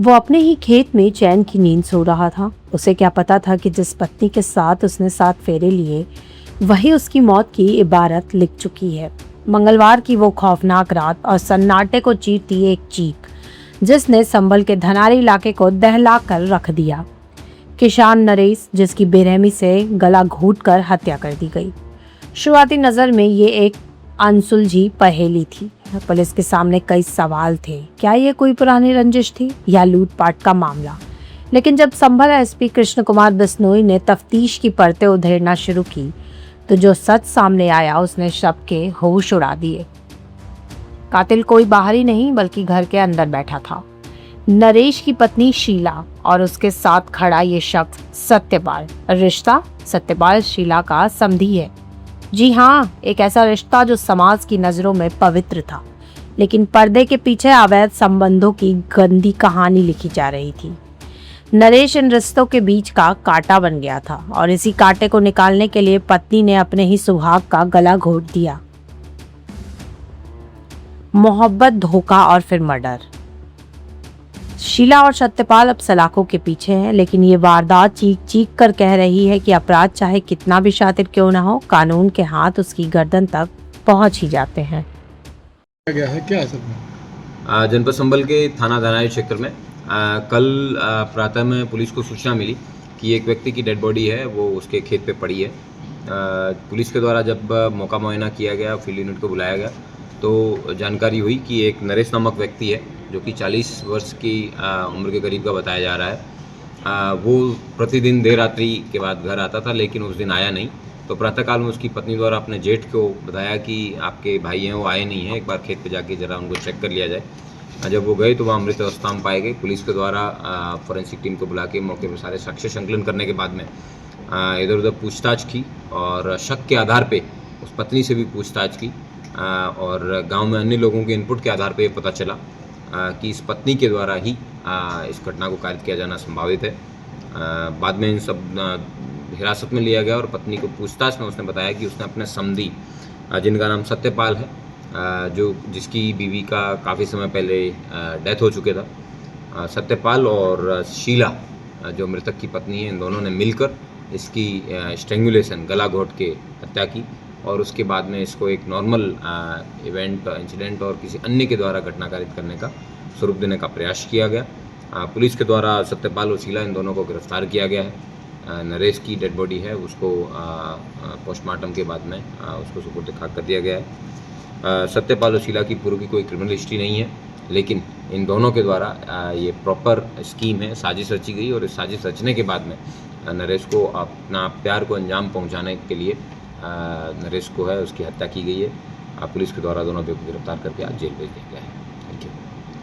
वो अपने ही खेत में चैन की नींद सो रहा था। उसे क्या पता था कि जिस पत्नी के साथ उसने 7 फेरे लिए वही उसकी मौत की इबारत लिख चुकी है। मंगलवार की वो खौफनाक रात और सन्नाटे को चीरती एक चीख जिसने संभल के धनारी इलाके को दहला कर रख दिया। किसान नरेश, जिसकी बेरहमी से गला घोंटकर हत्या कर दी गई। शुरुआती नजर में ये एक अनसुलझी पहेली थी। पुलिस के सामने कई सवाल थे। क्या ये कोई पुरानी रंजिश थी या लूटपाट का मामला? लेकिन जब संभल एसपी कृष्ण कुमार बिश्नोई ने तफ्तीश की परतें उधेड़ना शुरू की तो जो सच सामने आया उसने सबके होश उड़ा दिए। कातिल कोई बाहरी नहीं बल्कि घर के अंदर बैठा था। नरेश की पत्नी शीला और उसके साथ खड़ा ये शख्स सत्यपाल। रिश्ता? सत्यपाल शीला का समधी है। जी हाँ, एक ऐसा रिश्ता जो समाज की नजरों में पवित्र था, लेकिन पर्दे के पीछे अवैध संबंधों की गंदी कहानी लिखी जा रही थी। नरेश इन रिश्तों के बीच का कांटा बन गया था और इसी कांटे को निकालने के लिए पत्नी ने अपने ही सुहाग का गला घोंट दिया। मोहब्बत, धोखा और फिर मर्डर। शीला और सत्यपाल अब सलाखों के पीछे हैं, लेकिन ये वारदात चीख चीख कर कह रही है कि अपराध चाहे कितना भी शातिर क्यों ना हो, कानून के हाथ उसकी गर्दन तक पहुंच ही जाते हैं। गया है क्या असल में? जनपद संभल के थाना धनाई क्षेत्र में कल प्रातः में पुलिस को सूचना मिली कि एक व्यक्ति की डेड बॉडी है, वो उसके खेत पे पड़ी है। पुलिस के द्वारा जब मौका मुआयना किया गया, फील्ड यूनिट को बुलाया गया तो जानकारी हुई कि एक नरेश नामक व्यक्ति है जो कि 40 वर्ष की उम्र के करीब का बताया जा रहा है। वो प्रतिदिन देर रात्रि के बाद घर आता था, लेकिन उस दिन आया नहीं। तो प्रातःकाल में उसकी पत्नी द्वारा अपने जेठ को बताया कि आपके भाई हैं, वो आए नहीं हैं, एक बार खेत पे जाके ज़रा उनको चेक कर लिया जाए। जब वो गए तो वहाँ मृत अवस्था में पाए गए। पुलिस के द्वारा फॉरेंसिक टीम को बुला के मौके पर सारे साक्ष्य संकलन करने के बाद में इधर उधर पूछताछ की और शक के आधार पे उस पत्नी से भी पूछताछ की और गांव में अन्य लोगों के इनपुट के आधार पे पता चला कि इस पत्नी के द्वारा ही इस घटना को कारित किया जाना संभावित है। बाद में इन सब हिरासत में लिया गया और पत्नी को पूछताछ में उसने बताया कि उसने अपने समधी जिनका नाम सत्यपाल है, जो जिसकी बीवी का काफ़ी समय पहले डेथ हो चुके था, सत्यपाल और शीला जो मृतक की पत्नी है, इन दोनों ने मिलकर इसकी स्ट्रेंगुलेशन, गला घोंट के हत्या की और उसके बाद में इसको एक नॉर्मल इवेंट, इंसिडेंट और किसी अन्य के द्वारा घटना कारित करने का स्वरूप देने का प्रयास किया गया। पुलिस के द्वारा सत्यपाल और शीला इन दोनों को गिरफ्तार किया गया है। नरेश की डेड बॉडी है, उसको पोस्टमार्टम के बाद में उसको सुपुर्द खाक कर दिया गया है। सत्यपाल और शीला की पूर्व की कोई क्रिमिनल हिस्ट्री नहीं है, लेकिन इन दोनों के द्वारा ये प्रॉपर स्कीम है, साजिश रची गई और इस साजिश रचने के बाद में नरेश को अपना प्यार को अंजाम पहुंचाने के लिए नरेश को है उसकी हत्या की गई है। पुलिस के द्वारा दोनों को गिरफ्तार करके आज जेल भेज दिया गया है।